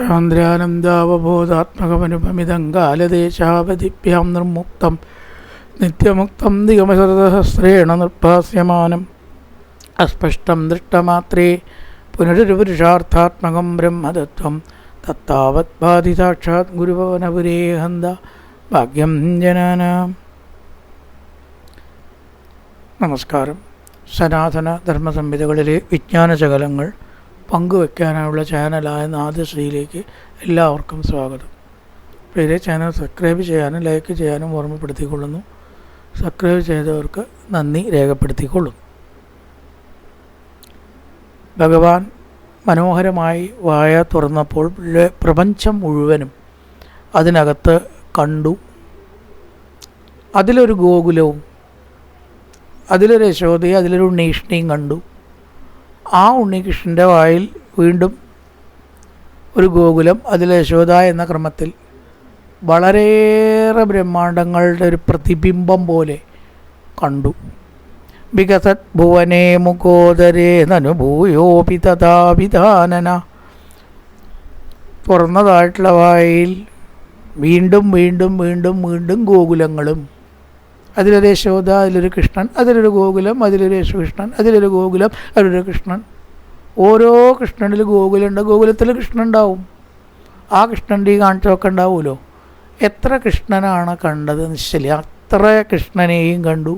സാന്ദ്രാനന്ദാവബോധാത്മകമനുപമിതം കാലദേശാവധിഭ്യാം നിർമുക്തം നിത്യമുക്തം ദിഗമസഹസ്രേണ നിർഭാസ്യമാനം അസ്പഷ്ടം ദൃഷ്ടമാത്രേ പുനരുപുരുഷാർത്ഥാത്മകം ബ്രഹ്മതത്വം തത്താവത് ഭാതി സാക്ഷാത് ഗുരുഭവനപുരേ ഹന്ത ഭാഗ്യം ജനാനാം. നമസ്കാരം. സനാതന ധർമ്മസംഹിതകളിലെ വിജ്ഞാനശകലങ്ങൾ പങ്കുവയ്ക്കാനുള്ള ചാനലായ നാദശ്രീയിലേക്ക് എല്ലാവർക്കും സ്വാഗതം. പേരെ ചാനൽ സബ്സ്ക്രൈബ് ചെയ്യാനും ലൈക്ക് ചെയ്യാനും ഓർമ്മപ്പെടുത്തിക്കൊള്ളുന്നു. സബ്സ്ക്രൈബ് ചെയ്തവർക്ക് നന്ദി രേഖപ്പെടുത്തിക്കൊള്ളുന്നു. ഭഗവാൻ മനോഹരമായി വായ തുറന്നപ്പോൾ പ്രപഞ്ചം മുഴുവനും അതിനകത്ത് കണ്ടു. അതിലൊരു ഗോകുലവും അതിലൊരു യശോദയും അതിലൊരു ഉണ്ണീഷ്ണയും കണ്ടു. ആ ഉണ്ണികൃഷ്ണൻ്റെ വായിൽ വീണ്ടും ഒരു ഗോകുലം, അതിൽ യശോദ എന്ന ക്രമത്തിൽ വളരെയേറെ ബ്രഹ്മാണ്ടങ്ങളുടെ ഒരു പ്രതിബിംബം പോലെ കണ്ടു. വികസത് ഭുവനേ മുഖോദരേ നനുഭൂയോപി തഥാവിധാനന. തുറന്നതായിട്ടുള്ള വായിൽ വീണ്ടും വീണ്ടും വീണ്ടും വീണ്ടും ഗോകുലങ്ങളും, അതിലൊരു യശോദ, അതിലൊരു കൃഷ്ണൻ, അതിലൊരു ഗോകുലം, അതിലൊരു യേശുകൃഷ്ണൻ, അതിലൊരു ഗോകുലം, അതിലൊരു കൃഷ്ണൻ. ഓരോ കൃഷ്ണനിൽ ഗോകുലുണ്ട്, ഗോകുലത്തിൽ കൃഷ്ണൻ ഉണ്ടാവും. ആ കൃഷ്ണൻ്റെ ഈ കാണിച്ചൊക്കെ ഉണ്ടാവുമല്ലോ. എത്ര കൃഷ്ണനാണ് കണ്ടത് നിശ്ചല, അത്ര കൃഷ്ണനെയും കണ്ടു.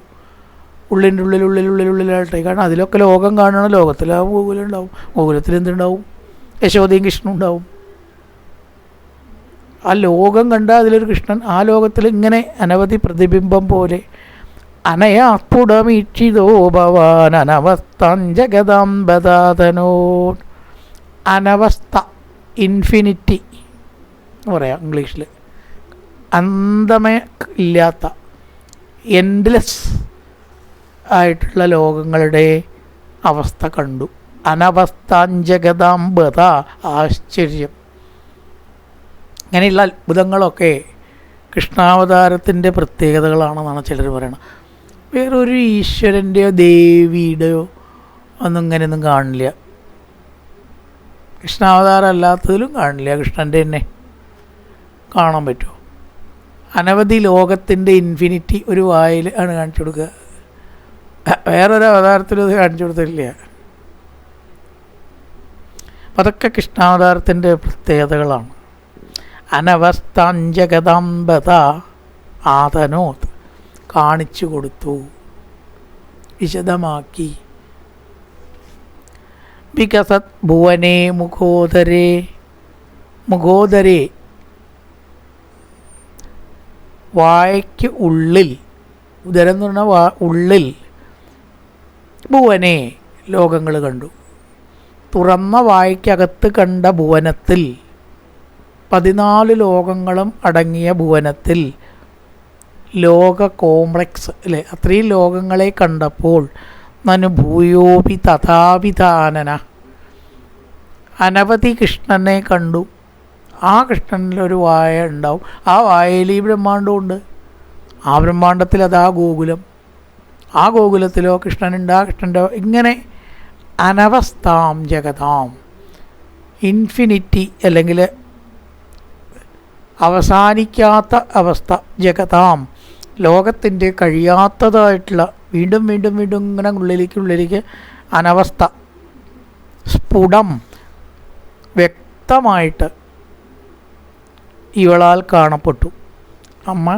ഉള്ളിലായിട്ടേ. കാരണം അതിലൊക്കെ ലോകം കാണണം. ലോകത്തിൽ ആ ഗോകുലം ഉണ്ടാവും. ഗോകുലത്തിൽ എന്തുണ്ടാവും? യശോദയും കൃഷ്ണനും ഉണ്ടാവും. ആ ലോകം കണ്ട അതിലൊരു കൃഷ്ണൻ. ആ ലോകത്തിൽ ഇങ്ങനെ അനവധി പ്രതിബിംബം പോലെ അനയാസ്ഫുടമീക്ഷിതോ ഭവാൻ അനവസ്ഥാൻ ജഗദാംബദാതനോ. അനവസ്ഥ, ഇൻഫിനിറ്റി എന്ന് പറയാം ഇംഗ്ലീഷിൽ. അന്തമേ ഇല്ലാത്ത, എൻഡ്ലെസ് ആയിട്ടുള്ള ലോകങ്ങളുടെ അവസ്ഥ കണ്ടു. അനവസ്ഥാൻ ജഗദാംബദ, ആശ്ചര്യം. അങ്ങനെയുള്ള അത്ഭുതങ്ങളൊക്കെ കൃഷ്ണാവതാരത്തിൻ്റെ പ്രത്യേകതകളാണെന്നാണ് ചിലർ പറയണത്. വേറൊരു ഈശ്വരൻ്റെയോ ദേവിയുടെയോ ഒന്നും ഇങ്ങനെയൊന്നും കാണില്ല. കൃഷ്ണാവതാരം അല്ലാത്തതിലും കാണില്ല. കൃഷ്ണൻ്റെ തന്നെ കാണാൻ പറ്റുമോ? അനവധി ലോകത്തിൻ്റെ ഇൻഫിനിറ്റി ഒരു വായിൽ ആണ് കാണിച്ചു കൊടുക്കുക. വേറൊരു അവതാരത്തിലും അത് കാണിച്ചു കൊടുത്തില്ല. അപ്പം അതൊക്കെ കൃഷ്ണാവതാരത്തിൻ്റെ പ്രത്യേകതകളാണ്. അനവസ്ഥാഞ്ചകദാംബത ആതനോത്, കാണിച്ചു കൊടുത്തു, വിശദമാക്കി. വികസത് ഭുവനേ മുഖോദരേ. മുഖോദരേ, വായ്ക്ക് ഉള്ളിൽ, ഉദരം എന്ന് പറഞ്ഞാൽ ഉള്ളിൽ. ഭുവനേ, ലോകങ്ങൾ കണ്ടു. തുറന്ന വായ്ക്കകത്ത് കണ്ട ഭുവനത്തിൽ, 14 ലോകങ്ങളും അടങ്ങിയ ഭുവനത്തിൽ, ലോക കോംപ്ലക്സ് അല്ലേ, അത്രയും ലോകങ്ങളെ കണ്ടപ്പോൾ നനുഭൂയോപി തഥാവിധാനന, അനവധി കൃഷ്ണനെ കണ്ടു. ആ കൃഷ്ണനിലൊരു വായ ഉണ്ടാവും. ആ വായയിൽ ഈ ബ്രഹ്മാണ്ടമുണ്ട്. ആ ബ്രഹ്മാണ്ടത്തിൽ അതാ ഗോകുലം. ആ ഗോകുലത്തിലോ കൃഷ്ണനുണ്ട്. ആ കൃഷ്ണൻ്റെ ഇങ്ങനെ അനവസ്ഥാം ജഗതാം, ഇൻഫിനിറ്റി അല്ലെങ്കിൽ അവസാനിക്കാത്ത അവസ്ഥ, ജഗതാം ലോകത്തിൻ്റെ കഴിയാത്തതായിട്ടുള്ള, വീണ്ടും വീണ്ടും വീണ്ടും ഇങ്ങനെ ഉള്ളിലേക്ക് അനവസ്ഥ, സ്ഫുടം, വ്യക്തമായിട്ട് ഇവളാൽ കാണപ്പെട്ടു. അമ്മ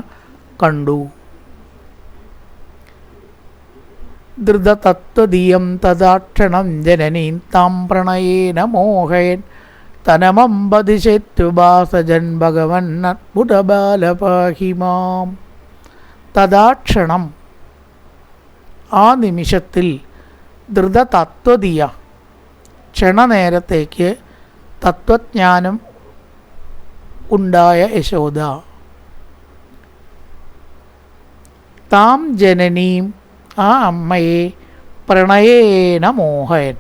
കണ്ടു. ധൃതതത്വദീയം തദാക്ഷണം ജനനീം താം പ്രണയേന മോഹയൻ തനമമ്പതിശേറ്റുഭാസജൻ ഭഗവൻ അദ്ഭുതബാലപാഹിമാം. തദാക്ഷണം, ആ നിമിഷത്തിൽ, ധൃതതത്വദീയ, ക്ഷണനേരത്തേക്ക് തത്വജ്ഞാനം ഉണ്ടായ യശോദ, താം ജനനീം, ആ അമ്മയെ, പ്രണയേന മോഹയൻ.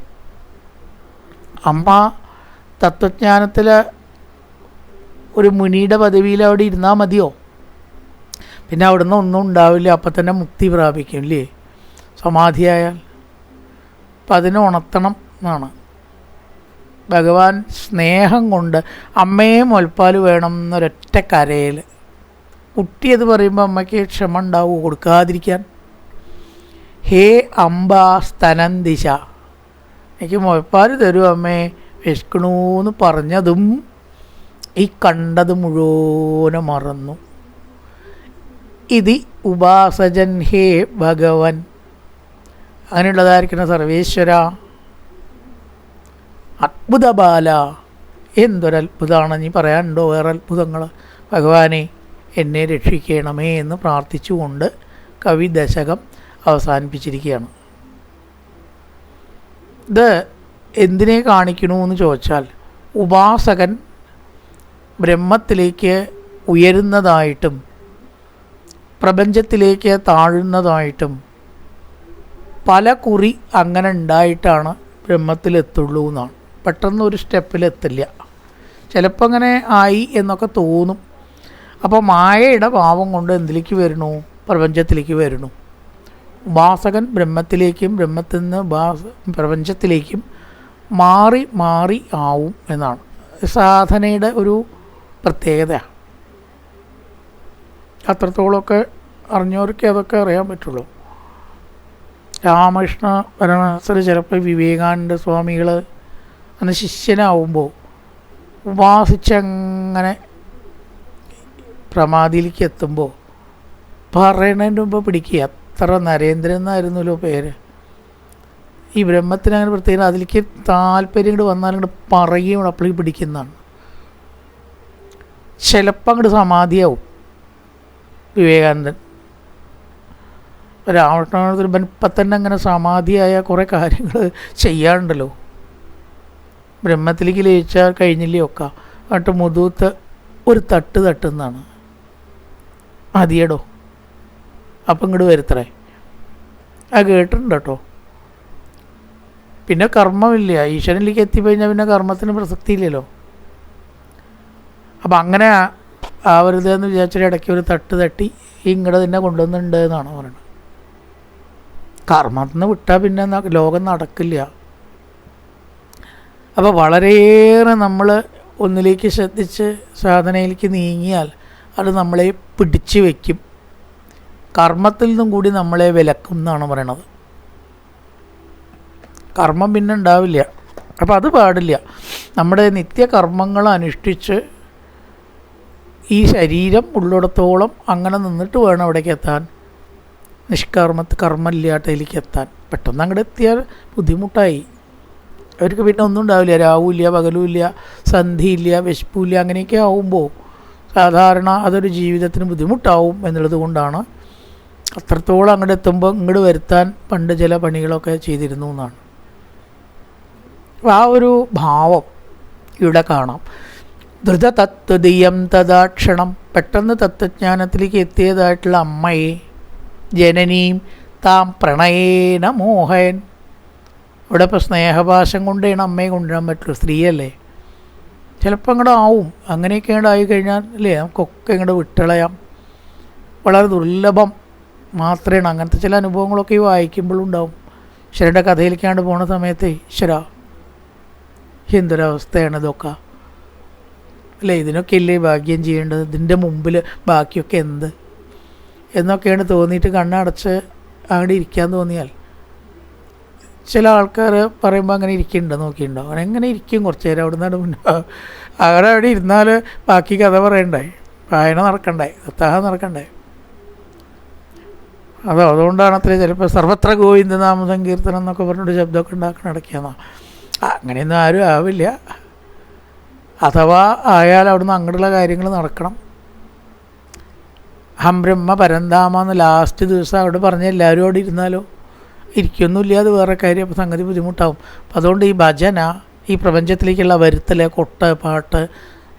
അമ്മ തത്വജ്ഞാനത്തിൽ ഒരു മുനിയുടെ പദവിയിൽ അവിടെ ഇരുന്നാൽ മതിയോ? പിന്നെ അവിടുന്ന് ഒന്നും ഉണ്ടാവില്ല. അപ്പം തന്നെ മുക്തി പ്രാപിക്കും അല്ലേ, സമാധിയായാൽ. അപ്പം അതിനെ ഉണർത്തണം എന്നാണ്. ഭഗവാൻ സ്നേഹം കൊണ്ട് അമ്മയെ മുലപ്പാൽ വേണം എന്നൊരൊറ്റ കരയിൽ. കുട്ടിയത് പറയുമ്പോൾ അമ്മയ്ക്ക് ക്ഷമ ഉണ്ടാവുമോ കൊടുക്കാതിരിക്കാൻ? ഹേ അംബ സ്തനം ദിശ, എനിക്ക് മുലപ്പാൽ തരൂ അമ്മേ, വിശക്കണൂന്ന് പറഞ്ഞതും ഈ കണ്ടത് മുഴുവനും മറന്നു. ഇതി ഉപാസജൻ ഹേ ഭഗവൻ. അങ്ങനെയുള്ളതായിരിക്കുന്ന സർവേശ്വര, അത്ഭുത ബാല, എന്തൊരത്ഭുതമാണ് നീ പറയാനുണ്ടോ വേറെ അത്ഭുതങ്ങൾ? ഭഗവാനെ എന്നെ രക്ഷിക്കണമേ എന്ന് പ്രാർത്ഥിച്ചുകൊണ്ട് കവി ദശകം അവസാനിപ്പിച്ചിരിക്കുകയാണ്. ഇത് എന്തിനെ കാണിക്കണു എന്ന് ചോദിച്ചാൽ, ഉപാസകൻ ബ്രഹ്മത്തിലേക്ക് ഉയരുന്നതായിട്ടും പ്രപഞ്ചത്തിലേക്ക് താഴുന്നതായിട്ടും പല കുറി അങ്ങനെ ഉണ്ടായിട്ടാണ് ബ്രഹ്മത്തിലെത്തുള്ളൂ എന്നാണ്. പെട്ടെന്ന് ഒരു സ്റ്റെപ്പിലെത്തില്ല. ചിലപ്പോൾ അങ്ങനെ ആയി എന്നൊക്കെ തോന്നും. അപ്പോൾ മായയുടെ ഭാവം കൊണ്ട് എന്തിലേക്ക് വരണു? പ്രപഞ്ചത്തിലേക്ക് വരണു. ഉപാസകൻ ബ്രഹ്മത്തിലേക്കും ബ്രഹ്മത്തിൽ നിന്ന് പ്രപഞ്ചത്തിലേക്കും മാറി മാറി ആവും എന്നാണ് സാധനയുടെ ഒരു പ്രത്യേകത. അത്രത്തോളമൊക്കെ അറിഞ്ഞവർക്ക് അതൊക്കെ അറിയാൻ പറ്റുള്ളൂ. രാമകൃഷ്ണ പരമഹംസർ ചിലപ്പോൾ വിവേകാനന്ദ സ്വാമികൾ അന്ന് ശിഷ്യനാവുമ്പോൾ ഉപാസിച്ചങ്ങനെ പ്രമാദിയിലേക്ക് എത്തുമ്പോൾ പറയണതിൻ്റെ മുമ്പ് പിടിക്കുക. അത്ര നരേന്ദ്രൻ എന്നായിരുന്നല്ലോ പേര്. ഈ ബ്രഹ്മത്തിന് അങ്ങനെ പ്രത്യേകം അതിലേക്ക് താല്പര്യം ഇങ്ങോട്ട് വന്നാൽ ഇങ്ങോട്ട് പറയുകയും അപ്പോഴേക്ക് പിടിക്കുന്നതാണ്. ചിലപ്പോൾ അങ്ങോട്ട് സമാധിയാവും വിവേകാനന്ദൻ. രാമകൃഷ്ണൻ ഇപ്പം തന്നെ അങ്ങനെ സമാധിയായ കുറേ കാര്യങ്ങൾ ചെയ്യാറുണ്ടല്ലോ. ബ്രഹ്മത്തിലേക്ക് ലയിച്ചാൽ കഴിഞ്ഞില്ലേ ഒക്കെ. എന്നിട്ട് മുതൂത്ത് ഒരു തട്ടുന്നതാണ്. മതിയടോ, അപ്പം ഇങ്ങോട്ട് വരുത്തറേ. കേട്ടിട്ടുണ്ട് കേട്ടോ. പിന്നെ കർമ്മമില്ല. ഈശ്വരനിലേക്ക് എത്തിക്കഴിഞ്ഞാൽ പിന്നെ കർമ്മത്തിന് പ്രസക്തിയില്ലല്ലോ. അപ്പം അങ്ങനെ ആവരുതെന്ന് വിചാരിച്ചിട്ട് ഇടയ്ക്ക് ഒരു തട്ടി ഇങ്ങോട്ട് തന്നെ കൊണ്ടുവന്നിട്ടുണ്ട് എന്നാണ് പറയുന്നത്. കർമ്മത്തിൽ നിന്ന് വിട്ടാൽ പിന്നെ ലോകം നടക്കില്ല. അപ്പോൾ വളരെയേറെ നമ്മൾ ഒന്നിലേക്ക് ശ്രദ്ധിച്ച് സാധനയിലേക്ക് നീങ്ങിയാൽ അത് നമ്മളെ പിടിച്ചു വയ്ക്കും. കർമ്മത്തിൽ നിന്നും കൂടി നമ്മളെ വിലക്കും എന്നാണ് പറയണത്. കർമ്മം പിന്നെ ഉണ്ടാവില്ല. അപ്പോൾ അത് പാടില്ല. നമ്മുടെ നിത്യകർമ്മങ്ങൾ അനുഷ്ഠിച്ച് ഈ ശരീരം ഉള്ളിടത്തോളം അങ്ങനെ നിന്നിട്ട് വേണം അവിടേക്ക് എത്താൻ. കർമ്മമില്ലാത്തതിലേക്ക് എത്താൻ. പെട്ടെന്ന് അങ്ങോട്ട് എത്തിയാൽ ബുദ്ധിമുട്ടായി. അവർക്ക് പിന്നെ ഒന്നും ഉണ്ടാവില്ല. രാവുമില്ല, പകലുമില്ല, സന്ധിയില്ല, വിശപ്പില്ല. അങ്ങനെയൊക്കെ ആവുമ്പോൾ സാധാരണ അതൊരു ജീവിതത്തിന് ബുദ്ധിമുട്ടാവും എന്നുള്ളത് കൊണ്ടാണ് അത്രത്തോളം അങ്ങോട്ട് എത്തുമ്പോൾ ഇങ്ങോട്ട് വരുത്താൻ പണ്ട് ചില പണികളൊക്കെ ചെയ്തിരുന്നു എന്നാണ്. ആ ഒരു ഭാവം ഇവിടെ കാണാം. ധൃത തത്വദീയം തദാക്ഷണം. പെട്ടെന്ന് തത്വജ്ഞാനത്തിലേക്ക് എത്തിയതായിട്ടുള്ള അമ്മയെ ജനനീം താം പ്രണയേന മോഹൻ. ഇവിടെ ഇപ്പോൾ സ്നേഹഭാഷം കൊണ്ടാണ് അമ്മയെ കൊണ്ടുവരാൻ പറ്റുള്ളൂ. സ്ത്രീയല്ലേ, ചിലപ്പോൾ അങ്ങോട്ട് ആവും. അങ്ങനെയൊക്കെ അങ്ങോട്ട് ആയിക്കഴിഞ്ഞാൽ അല്ലേ നമുക്കൊക്കെ ഇങ്ങോട്ട് വിട്ടളയാം. വളരെ ദുർലഭം മാത്രമാണ് അങ്ങനത്തെ ചില അനുഭവങ്ങളൊക്കെ ഈ വായിക്കുമ്പോഴും ഉണ്ടാവും. ഈശ്വരൻ്റെ കഥയിലേക്കാണ്ട് പോണ സമയത്ത് ഈശ്വര എന്തൊരവസ്ഥയാണ് ഇതൊക്കെ അല്ലേ, ഇതിനൊക്കെ ഇല്ലേ ഭാഗ്യം ചെയ്യേണ്ടത്, ഇതിൻ്റെ മുമ്പിൽ ബാക്കിയൊക്കെ എന്ത് എന്നൊക്കെയാണ് തോന്നിയിട്ട് കണ്ണടച്ച് അങ്ങോട്ട് ഇരിക്കാൻ തോന്നിയാൽ. ചില ആൾക്കാർ പറയുമ്പോൾ അങ്ങനെ ഇരിക്കുന്നുണ്ട്, നോക്കിയിട്ടുണ്ടോ? അവൻ എങ്ങനെ ഇരിക്കും കുറച്ച് നേരം അവിടെ നിന്നാണ് മുന്നേ അവിടെ ഇരുന്നാൽ ബാക്കി കഥ പറയണ്ടായി, വായന നടക്കണ്ടായി, സത്താഹം നടക്കണ്ടായി. അതുകൊണ്ടാണ് അത്ര ചിലപ്പോൾ സർവത്ര ഗോവിന്ദനാമ സങ്കീർത്തനം എന്നൊക്കെ പറഞ്ഞിട്ട് ശബ്ദമൊക്കെ ഉണ്ടാക്കണം ഇടയ്ക്കാന്നാ. അങ്ങനെയൊന്നും ആരും ആവില്ല. അഥവാ ആയാൽ അവിടുന്ന് അങ്ങോട്ടുള്ള കാര്യങ്ങൾ നടക്കണം. ഹം ബ്രഹ്മ പരന്താമ എന്ന് ലാസ്റ്റ് ദിവസം അവിടെ പറഞ്ഞ എല്ലാവരും അവിടെ ഇരുന്നാലോ? ഇരിക്കൊന്നുമില്ല, അത് വേറെ കാര്യം. അപ്പോൾ സംഗതി ബുദ്ധിമുട്ടാവും. അപ്പോൾ അതുകൊണ്ട് ഈ ഭജന, ഈ പ്രപഞ്ചത്തിലേക്കുള്ള വരുത്തൽ, കൊട്ട്, പാട്ട്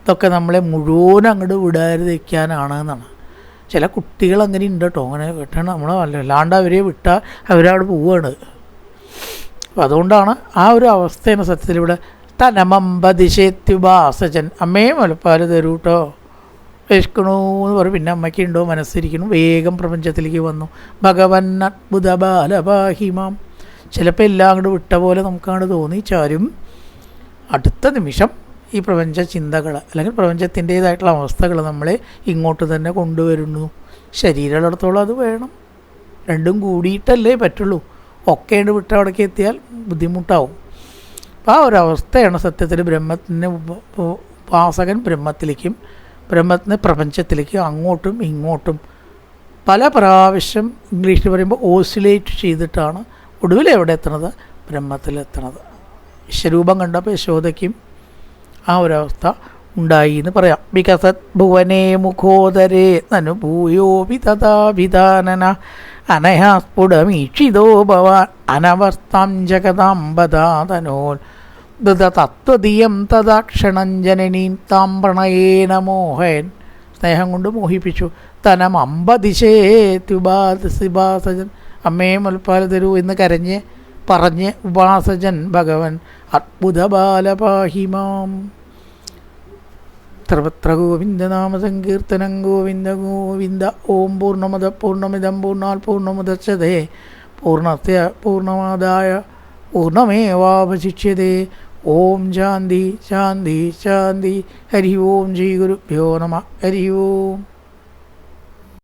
ഇതൊക്കെ നമ്മളെ മുഴുവൻ അങ്ങോട്ട് വിടാതിരിക്കാനാണ് എന്നാണ്. ചില കുട്ടികൾ അങ്ങനെ ഉണ്ട് കേട്ടോ. അങ്ങനെ വിട്ടാണ് നമ്മൾ അല്ലാണ്ട് അവരെ വിട്ടാൽ അവരവിടെ പോവുകയാണ്. അപ്പം അതുകൊണ്ടാണ് ആ ഒരു അവസ്ഥയാണ് സത്യത്തിലിവിടെ തനമമ്പതിശേത്യുപാസജൻ. അമ്മയെ മുലപ്പാൽ തരൂ കേട്ടോ, വിശക്കണു എന്ന് പറയും. പിന്നെ അമ്മയ്ക്ക് ഉണ്ടോ മനസ്സിരിക്കണം, വേഗം പ്രപഞ്ചത്തിലേക്ക് വന്നു. ഭഗവൻ അത്ഭുത ബാലപാഹിമാം. ചിലപ്പോൾ എല്ലാം അങ്ങോട്ട് വിട്ട പോലെ നമുക്കങ്ങോട്ട് തോന്നി ചാരും. അടുത്ത നിമിഷം ഈ പ്രപഞ്ച ചിന്തകൾ അല്ലെങ്കിൽ പ്രപഞ്ചത്തിൻ്റേതായിട്ടുള്ള അവസ്ഥകൾ നമ്മളെ ഇങ്ങോട്ട് തന്നെ കൊണ്ടുവരുന്നു. ശരീരമുള്ളിടത്തോളം അത് വേണം. രണ്ടും കൂടിയിട്ടല്ലേ പറ്റുള്ളൂ. ഒക്കെയുണ്ട് വിട്ട് അവിടേക്ക് എത്തിയാൽ ബുദ്ധിമുട്ടാവും. അപ്പോൾ ആ ഒരവസ്ഥയാണ് സത്യത്തിൽ ബ്രഹ്മത്തിന് ഉപാസകൻ ബ്രഹ്മത്തിലേക്കും ബ്രഹ്മത്തിന് പ്രപഞ്ചത്തിലേക്കും അങ്ങോട്ടും ഇങ്ങോട്ടും പല പ്രാവശ്യം ഇംഗ്ലീഷിൽ പറയുമ്പോൾ ഓസിലേറ്റ് ചെയ്തിട്ടാണ് ഒടുവിൽ എവിടെ എത്തണത്? ബ്രഹ്മത്തിലെത്തണത്. വിശ്വരൂപം കണ്ടപ്പോൾ യശോദയ്ക്കും ആ ഒരവസ്ഥ ഉണ്ടായി എന്ന് പറയാം. വികസത് ഭുവനേ മുഖോദരേ നനുഭൂയോപി തഥാഭിധാനന അനയാസ്ഫുടമീക്ഷിതോ ഭവാൻ അനവസ്ഥാം ജഗതാംബദാതനോൽ തത്വതീയം തദാക്ഷണം ജനനീം താം പ്രണയേന മോഹൻ. സ്നേഹം കൊണ്ട് മോഹിപ്പിച്ചു. തനം അമ്പതിശേത്യുപാസജൻ, അമ്മേ മുൽപ്പാൽ തരൂ എന്ന് കരഞ്ഞ് പറഞ്ഞ് ഉപാസജൻ ഭഗവൻ അത്ഭുത ബാലപാഹിമാം. സർവത്ര ഗോവിന്ദനാമസങ്കീർത്തനം ഗോവിന്ദ ഗോവിന്ദ. ഓം പൂർണ്ണമദ പൂർണ്ണമിദം പൂർണ്ണാൽ പൂർണ്ണമുദച്യതേ പൂർണ്ണസ്യ പൂർണ്ണമാദായ പൂർണ്ണമേവാവശിഷ്യതേ. ഓം ശാന്തി ശാന്തി ശാന്തി. ഹരി ഓം ശ്രീ ഗുരുഭ്യോ നമഃ. ഹരി ഓം.